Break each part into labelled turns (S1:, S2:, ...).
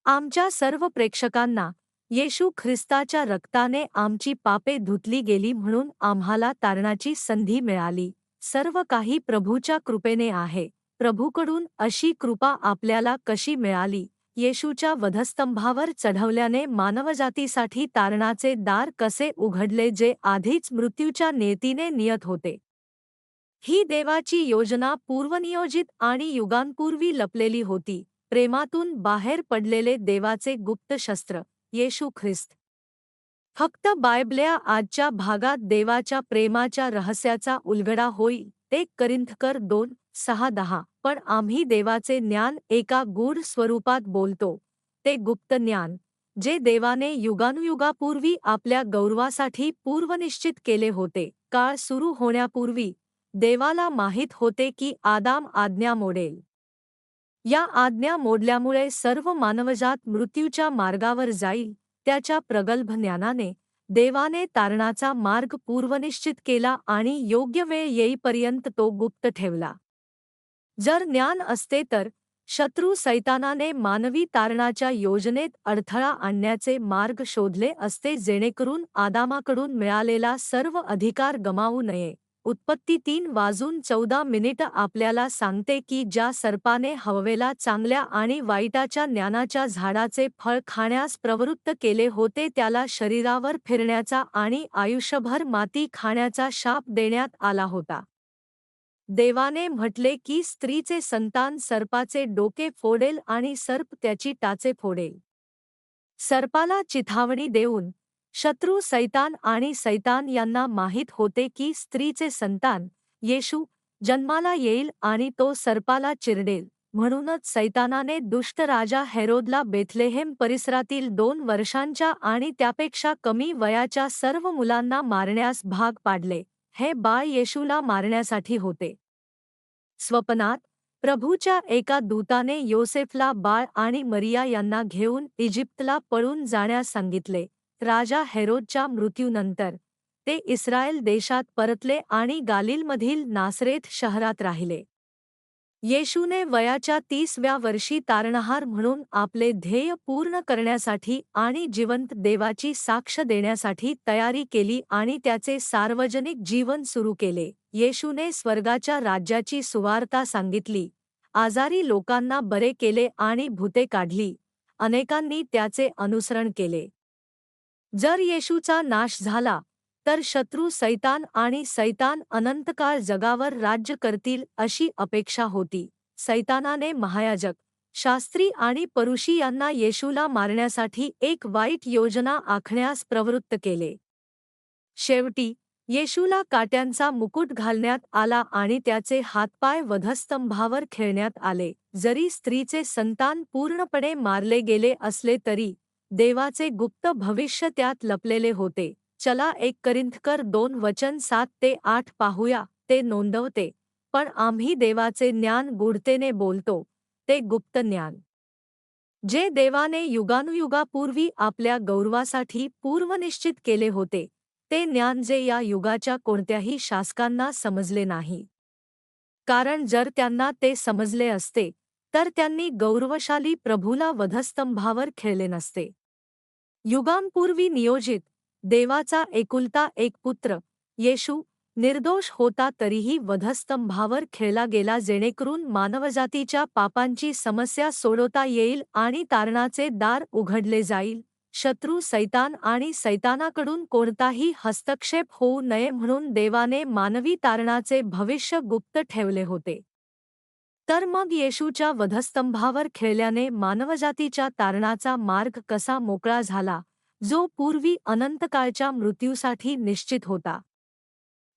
S1: आमच्या सर्व प्रेक्षकांना येशू ख्रिस्ताच्या रक्ताने आमची पापे धुतली गेली म्हणून आम्हाला तारणाची संधी मिळाली. सर्व काही प्रभूच्या कृपेने आहे. प्रभूकडून अशी कृपा आपल्याला कशी मिळाली? येशूच्या वधस्तंभावर चढवल्याने मानवजातीसाठी तारणाचे दार कसे उघडले जे आधीच मृत्यूच्या नियतीने नियत होते. ही देवाची योजना पूर्वनियोजित आणि युगांपूर्वी लपलेली होती. प्रेमातून बाहेर पडलेले देवाचे गुप्त शस्त्र येशू ख्रिस्त. फक्त बायबल्या आजच्या भागात देवाच्या प्रेमाच्या रहस्याचा उलगडा होईल. 1 करिंथकर 2:6-10. पण आम्ही देवाचे ज्ञान एका गूढ स्वरूपात बोलतो, ते गुप्त ज्ञान, जे देवाने युगानुयुगापूर्वी आपल्या गौरवासाठी पूर्वनिश्चित केले होते. काळ सुरू होण्यापूर्वी देवाला माहीत होते की आदाम आज्ञा मोडेल. या आज्ञा मोडल्यामुळे सर्व मानवजात मृत्यूच्या मार्गावर जाईल. त्याच्या प्रगल्भ ज्ञानाने देवाने तारणाचा मार्ग पूर्वनिश्चित केला आणि योग्य वेळ येईपर्यंत तो गुप्त ठेवला. जर ज्ञान असते तर शत्रू सैतानाने मानवी तारणाच्या योजनेत अडथळा आणण्याचे मार्ग शोधले असते जेणेकरून आदामाकडून मिळालेला सर्व अधिकार गमावू नये. उत्पत्ती 3:14 आपल्याला सांगते की ज्या सर्पाने हव्वेला चांगल्या आणि वाईटाच्या ज्ञानाच्या झाडाचे फळ खाण्यास प्रवृत्त केले होते त्याला शरीरावर फिरण्याचा आणि आयुष्यभर माती खाण्याचा शाप देण्यात आला होता. देवाने म्हटले की स्त्रीचे संतान सर्पाचे डोके फोडेल आणि सर्प त्याची टाचे फोडेल. सर्पाला चिथावणी देऊन शत्रू सैतान आणि सैतान यांना माहीत होते की स्त्रीचे संतान येशू जन्माला येईल आणि तो सर्पाला चिरडेल. म्हणूनच सैतानाने दुष्ट राजा हेरोदला बेथलेहेम परिसरातील 2 वर्षांच्या आणि त्यापेक्षा कमी वयाच्या सर्व मुलांना मारण्यास भाग पाडले. हे बाळ येशूला मारण्यासाठी होते. स्वप्नात प्रभूच्या एका दूताने योसेफला बाळ आणि मरिया यांना घेऊन इजिप्तला पळून जाण्यास सांगितले. राजा हेरोदच्या मृत्यूनंतर ते इस्रायल देशात परतले आणि गालिलमधील नासरेत शहरात राहिले. येशूने वयाच्या 30व्या वर्षी तारणहार म्हणून आपले ध्येय पूर्ण करण्यासाठी आणि जिवंत देवाची साक्ष देण्यासाठी तयारी केली आणि त्याचे सार्वजनिक जीवन सुरू केले. येशूने स्वर्गाच्या राज्याची सुवार्ता सांगितली, आजारी लोकांना बरे केले आणि भूते काढली. अनेकांनी त्याचे अनुसरण केले. जर येशूचा नाश झाला तर शत्रू सैतान आणि सैतान अनंतकाळ जगावर राज्य करतील अशी अपेक्षा होती. सैतानाने महायाजक, शास्त्री आणि परुषी यांना येशूला मारण्यासाठी एक वाईट योजना आखण्यास प्रवृत्त केले. शेवटी येशूला काट्यांचा मुकुट घालण्यात आला आणि त्याचे हातपाय वधस्तंभावर खिळण्यात आले. जरी स्त्रीचे संतान पूर्णपणे मारले गेले असले तरी देवाचे गुप्त भविष्य त्यात लपलेले होते. चला 1 करिंथकर 2:7-8 पाहूया. ते नोंदवते, पण आम्ही देवाचे ज्ञान गूढतेने बोलतो, ते गुप्त ज्ञान, जे देवाने युगानुयुगापूर्वी आपल्या गौरवासाठी पूर्वनिश्चित केले होते. ते ज्ञान जे या युगाच्या कोणत्याही शासकांना समजले नाही. कारण जर त्यांना ते समजले असते तर त्यांनी गौरवशाली प्रभूला वधस्तंभावर खिळले नसते. युगांपूर्वी नियोजित देवाचा एकुलता एक पुत्र येशू निर्दोष होता तरीही वधस्तंभावर खिळला गेला जेणेकरून मानवजातीच्या पापांची समस्या सोडवता येईल आणि तारणाचे दार उघडले जाईल. शत्रू सैतान आणि सैतानाकडून कोणताही हस्तक्षेप होऊ नये म्हणून देवाने मानवी तारणाचे भविष्य गुप्त ठेवले होते. तर मग येशूच्या वधस्तंभावर खिळल्याने मानवजातीच्या तारणाचा मार्ग कसा मोकळा झाला, जो पूर्वी अनंतकाळच्या मृत्यूसाठी निश्चित होता.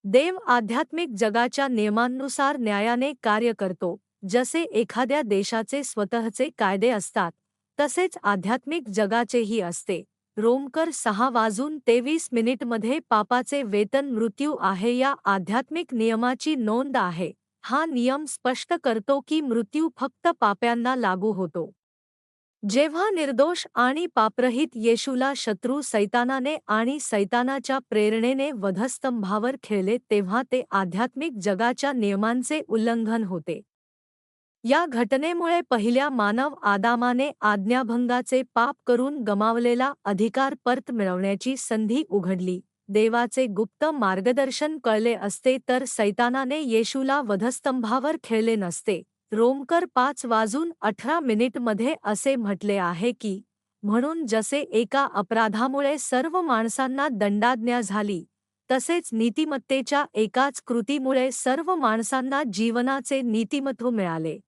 S1: देव आध्यात्मिक जगाच्या नियमांनुसार न्यायाने कार्य करतो. जसे एखाद्या देशाचे स्वतःचे कायदे असतात तसेच आध्यात्मिक जगाचेही असते. रोमकर 6:23 मध्ये पापाचे वेतन मृत्यू आहे या आध्यात्मिक नियमाची नोंद आहे. हा नियम स्पष्ट करतो की मृत्यू फक्त पाप्यांना लागू होतो. जेव्हा निर्दोष आणि पापरहित येशूला शत्रू सैतानाने आणि सैतानाच्या प्रेरणेने वधस्तंभावर खिळले तेव्हा ते आध्यात्मिक जगाच्या नियमांचे उल्लंघन होते. या घटनेमुळे पहिल्या मानव आदामाने आज्ञाभंगाचे पाप करून गमावलेला अधिकार परत मिळवण्याची संधी उघडली. देवाचे गुप्त मार्गदर्शन कळले असते तर सैतानाने येशूला वधस्तंभावर खिळले नसते. रोमकर 5:18 मध्ये असे म्हटले आहे की, म्हणून जसे एका अपराधामुळे सर्व माणसांना दंडाज्ञा झाली, तसेच नीतिमत्तेच्या एकाच कृतीमुळे सर्व माणसांना जीवनाचे नीतिमत्व मिळाले.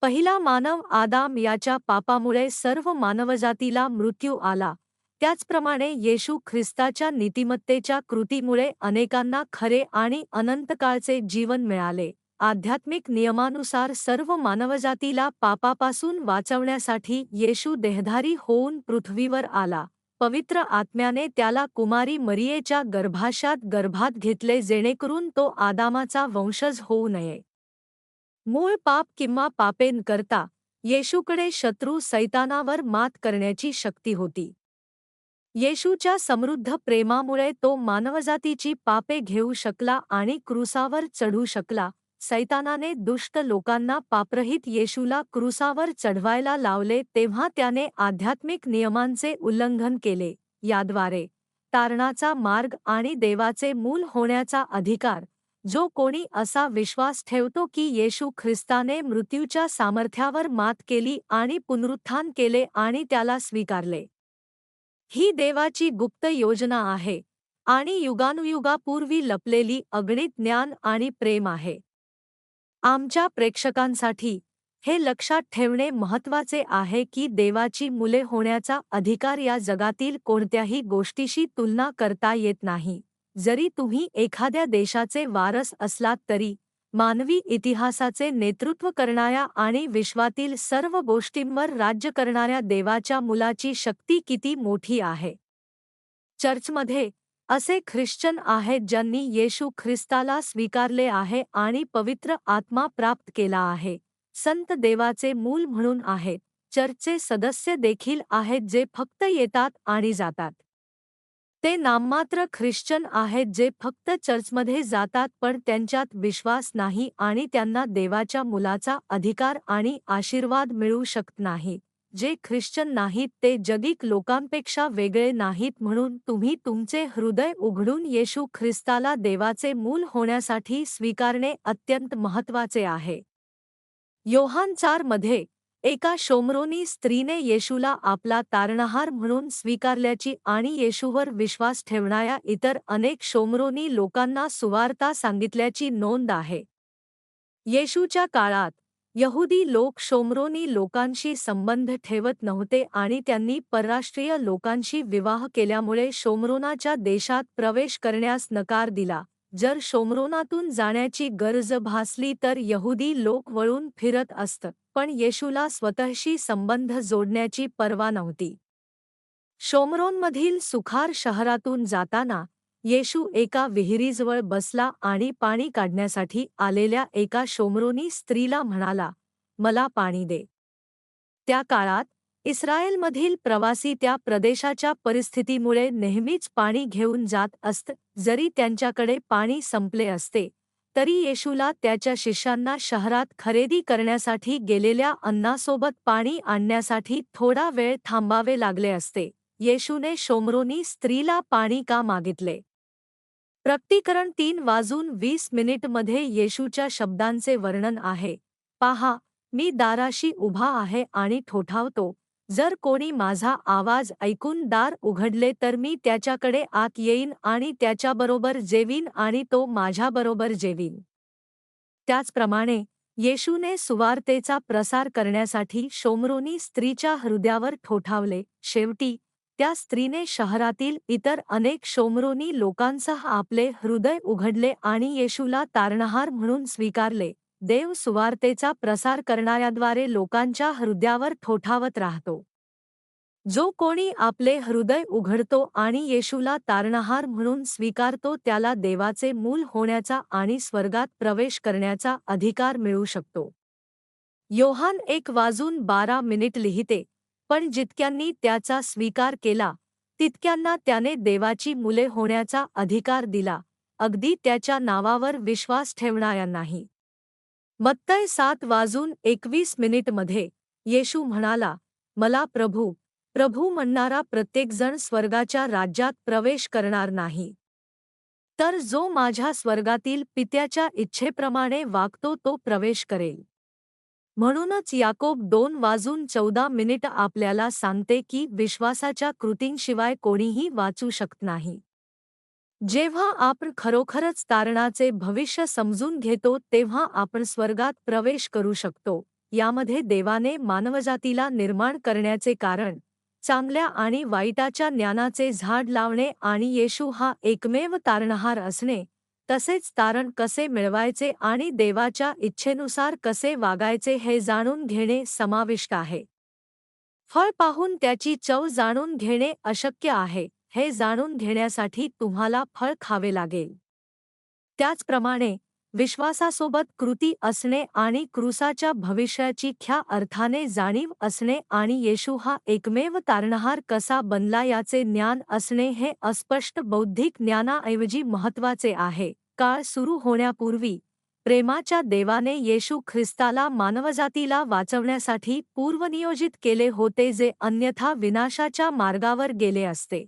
S1: पहिला मानव आदाम याच्या पापामुळे सर्व मानवजातीला मृत्यू आला, त्याचप्रमाणे येशू ख्रिस्ताच्या नीतिमत्तेच्या कृतीमुळे अनेकांना खरे आणि अनंतकाळचे जीवन मिळाले. आध्यात्मिक नियमानुसार सर्व मानवजातीला पापापासून वाचवण्यासाठी येशू देहधारी होऊन पृथ्वीवर आला. पवित्र आत्म्याने त्याला कुमारी मरियेच्या गर्भात घेतले जेणेकरून तो आदामाचा वंशज होऊ नये. मूळ पाप किंवा पापे न करता येशूकडे शत्रू सैतानावर मात करण्याची शक्ती होती. येशूच्या समृद्ध प्रेमामुळे तो मानवजातीची पापे घेऊ शकला आणि क्रूसावर चढू शकला. सैतानाने दुष्ट लोकांना पापरहित येशूला क्रूसावर चढवायला लावले तेव्हा त्याने आध्यात्मिक नियमांचे उल्लंघन केले. याद्वारे तारणाचा मार्ग आणि देवाचे मूल होण्याचा अधिकार, जो कोणी असा विश्वास ठेवतो की येशू ख्रिस्ताने मृत्यूच्या सामर्थ्यावर मात केली आणि पुनरुत्थान केले आणि त्याला स्वीकारले, ही देवाची गुप्त योजना आहे आणि युगानुयुगापूर्वी लपलेली अगणित ज्ञान आणि प्रेम आहे. आमच्या प्रेक्षकांसाठी हे लक्षात ठेवणे महत्त्वाचे आहे की देवाची मुले होण्याचा अधिकार या जगातील कोणत्याही गोष्टीशी तुलना करता येत नाही. जरी तुम्ही एखाद्या देशाचे वारस असलात तरी, मानवी इतिहासाचे नेतृत्व करणाऱ्या आणि विश्वातील सर्व गोष्टींवर राज्य करणाऱ्या देवाच्या मुलाची शक्ती किती मोठी आहे. चर्चमध्ये असे ख्रिश्चन आहेत ज्यांनी येशू ख्रिस्ताला स्वीकारले आहे आणि पवित्र आत्मा प्राप्त केला आहे. संत देवाचे मूल म्हणून आहेत. चर्चचे सदस्य देखील आहेत जे फक्त येतात आणि जातात. ते नाममात्र ख्रिश्चन आहेत जे फक्त चर्चमध्ये जातात पण त्यांच्यात विश्वास नाही आणि त्यांना देवाच्या मुलाचा अधिकार आणि आशीर्वाद मिळू शकत नाही. जे ख्रिश्चन नाहीत ते जगिक लोकांपेक्षा वेगळे नाहीत म्हणून तुम्ही तुमचे हृदय उघडून येशू ख्रिस्ताला देवाचे मूल होण्यासाठी स्वीकारणे अत्यंत महत्त्वाचे आहे. योहान 4 मध्ये एका शोमरोनी स्त्रीने येशूला आपला तारणहार म्हणून स्वीकारल्याची आणि येशूवर विश्वास ठेवणाऱ्या इतर अनेक शोमरोनी लोकांना सुवार्ता सांगितल्याची नोंद आहे. येशूच्या काळात यहुदी लोक शोमरोनी लोकांशी संबंध ठेवत नव्हते आणि त्यांनी परराष्ट्रीय लोकांशी विवाह केल्यामुळे शोमरोनाच्या देशात प्रवेश करण्यास नकार दिला. जर शोमरोनातून जाण्याची गरज भासली तर यहुदी लोक वळून फिरत असत, पण येशूला स्वतःशी संबंध जोडण्याची पर्वा नव्हती. शोमरोनमधील सुखार शहरातून जाताना येशू एका विहिरीजवळ बसला आणि पाणी काढण्यासाठी आलेल्या एका शोमरोनी स्त्रीला म्हणाला, "मला पाणी दे." त्या काळात इस्रायेलमधील प्रवासी त्या प्रदेशाच्या परिस्थितीमुळे नेहमीच पाणी घेऊन जात असत. जरी त्यांच्याकडे पाणी संपले असते तरी येशूला त्याच्या शिष्यांना शहरात खरेदी करण्यासाठी गेलेल्या अन्नासोबत पाणी आणण्यासाठी थोडा वेळ थांबावे लागले असते. येशूने शोमरोनी स्त्रीला पाणी का मागितले? प्रकटीकरण 3:20 मध्ये येशूच्या शब्दांचे वर्णन आहे, "पहा, मी दाराशी उभा आहे आणि ठोठावतो. जर कोणी माझा आवाज ऐकून दार उघडले तर मी त्याच्याकडे आत येईन आणि त्याच्याबरोबर जेवीन आणि तो माझ्याबरोबर जेवीन." त्याचप्रमाणे येशूने सुवार्तेचा प्रसार करण्यासाठी शोमरोनी स्त्रीच्या हृदयावर ठोठावले. शेवटी त्या स्त्रीने शहरातील इतर अनेक शोमरोनी लोकांसह आपले हृदय उघडले आणि येशूला तारणहार म्हणून स्वीकारले. देव सुवार्तेचा प्रसार करणाऱ्याद्वारे लोकांच्या हृदयावर ठोठावत राहतो. जो कोणी आपले हृदय उघडतो आणि येशूला तारणहार म्हणून स्वीकारतो त्याला देवाचे मूल होण्याचा आणि स्वर्गात प्रवेश करण्याचा अधिकार मिळू शकतो. योहान 1:12 लिहिते, "पण जितक्यांनी त्याचा स्वीकार केला तितक्यांना त्याने देवाची मुले होण्याचा अधिकार दिला, अगदी त्याच्या नावावर विश्वास ठेवणाऱ्यांनाही." मत्तय 7:21 मध्ये येशू म्हणाला, मला प्रभू प्रभू म्हणणारा प्रत्येकजण स्वर्गाच्या राज्यात प्रवेश करणार नाही, तर जो माझ्या स्वर्गातील पित्याच्या इच्छेप्रमाणे वागतो तो प्रवेश करेल. म्हणूनच याकोब 2:14 आपल्याला सांगते की विश्वासाच्या कृतींशिवाय कोणीही वाचू शकत नाही. जेव्हा आपण खरोखरच तारणाचे भविष्य समजून घेतो तेव्हा आपण स्वर्गात प्रवेश करू शकतो. यामध्ये देवाने मानवजातीला निर्माण करण्याचे कारण, चांगल्या आणि वाईटाच्या ज्ञानाचे झाड लावणे आणि येशू हा एकमेव तारणहार असणे, तसेच तारण कसे मिळवायचे आणि देवाच्या इच्छेनुसार कसे वागायचे हे जाणून घेणे समाविष्ट आहे. फळ पाहून त्याची चव जाणून घेणे अशक्य आहे. हे जाणून घेण्यासाठी तुम्हाला फळ खावे लागेल. त्याचप्रमाणे विश्वासासोबत कृती असणे आणि क्रूसाच्या भविष्याची ख्या अर्थाने जाणीव असणे आणि येशू हा एकमेव तारणहार कसा बनला याचे ज्ञान असणे हे अस्पष्ट बौद्धिक ज्ञानाऐवजी महत्त्वाचे आहे. काळ सुरू होण्यापूर्वी प्रेमाच्या देवाने येशू ख्रिस्ताला मानवजातीला वाचवण्यासाठी पूर्वनियोजित केले होते, जे अन्यथा विनाशाच्या मार्गावर गेले असते.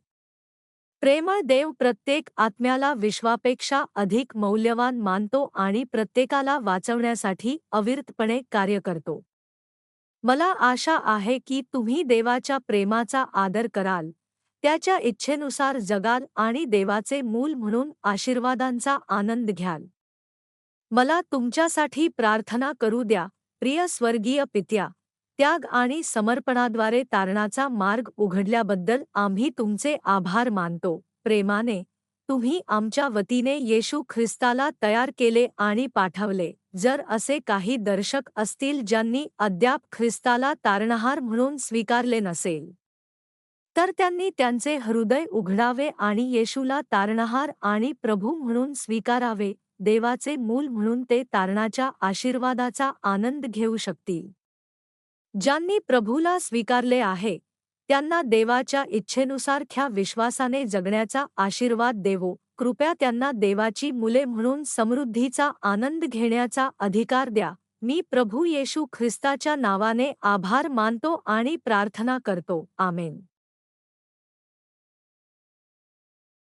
S1: प्रेमळ देव प्रत्येक आत्म्याला विश्वापेक्षा अधिक मौल्यवान मानतो आणि प्रत्येकाला वाचवण्यासाठी अविरतपणे कार्य करतो. मला आशा आहे की तुम्ही देवाच्या प्रेमाचा आदर कराल, त्याच्या इच्छेनुसार जगाल आणि देवाचे मूल म्हणून आशीर्वादांचा आनंद घ्याल. मला तुमच्यासाठी प्रार्थना करू द्या. प्रिय स्वर्गीय पित्या, त्याग आणि समर्पणाद्वारे तारणाचा मार्ग उघडल्याबद्दल आम्ही तुमचे आभार मानतो. प्रेमाने तुम्ही आमच्या वतीने येशू ख्रिस्ताला तयार केले आणि पाठवले. जर असे काही दर्शक असतील ज्यांनी अद्याप ख्रिस्ताला तारणहार म्हणून स्वीकारले नसेल, तर त्यांनी त्यांचे हृदय उघडावे आणि येशूला तारणहार आणि प्रभू म्हणून स्वीकारावे. देवाचे मूल म्हणून ते तारणाच्या आशीर्वादाचा आनंद घेऊ शकतील. ज्यांनी प्रभूला स्वीकारले आहे त्यांना देवाच्या इच्छेनुसारख्या विश्वासाने जगण्याचा आशीर्वाद देवो. कृपया त्यांना देवाची मुले म्हणून समृद्धीचा आनंद घेण्याचा अधिकार द्या. मी प्रभू येशू ख्रिस्ताच्या नावाने आभार मानतो आणि प्रार्थना करतो. आमेन.